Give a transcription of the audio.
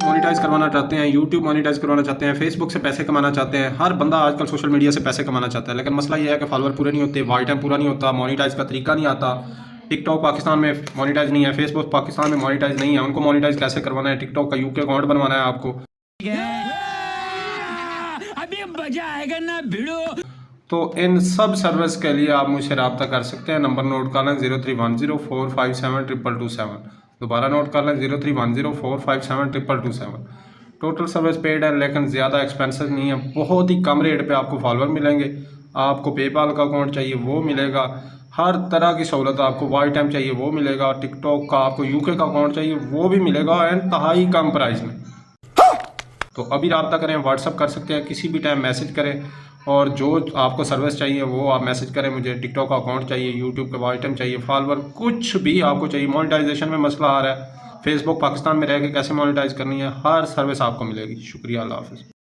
Monetise करवाना चाहते हैं, यूट्यूब मोनेटाइज करवाना चाहते हैं, फेसबुक से पैसे कमाना चाहते हैं। हर बंदा आजकल सोशल मीडिया से पैसे कमाना चाहता है, लेकिन मसला ये है कि फॉलोअर पूरे नहीं होते, वॉच टाइम पूरा नहीं होता, मोनेटाइज का तरीका नहीं आता। टिकटॉक पाकिस्तान में मोनेटाइज नहीं है, फेसबुक पाकिस्तान में मोनेटाइज नहीं है। उनको मोनेटाइज कैसे करवाना है? टिकटॉक का यूके अकाउंट बनवाना है आपको। अभी मजा आएगा ना भिड़ो। तो इन सब सर्विस के लिए आप मुझसे रब्ता कर सकते हैं। नंबर नोट कर लें 0310457227। दोबारा नोट कर लें 0310457227। टोटल सर्विस पेड है, लेकिन ज़्यादा एक्सपेंसिव नहीं है। बहुत ही कम रेट पे आपको फॉलोअर मिलेंगे। आपको पेपाल का अकाउंट चाहिए वो मिलेगा। हर तरह की सहूलत आपको, वॉच टाइम चाहिए वो मिलेगा। टिकटॉक का आपको यूके का अकाउंट चाहिए वो भी मिलेगा, इंतहाई कम प्राइस में। तो अभी रब्ता करें, व्हाट्सअप कर सकते हैं, किसी भी टाइम मैसेज करें, और जो आपको सर्विस चाहिए वो आप मैसेज करें। मुझे टिकटॉक का अकाउंट चाहिए, यूट्यूब का वॉच टाइम चाहिए, फॉलोअर, कुछ भी आपको चाहिए। मोनेटाइजेशन में मसला आ रहा है, फेसबुक पाकिस्तान में रह के कैसे मोनेटाइज करनी है, हर सर्विस आपको मिलेगी। शुक्रिया, अल्लाह हाफ़िज़।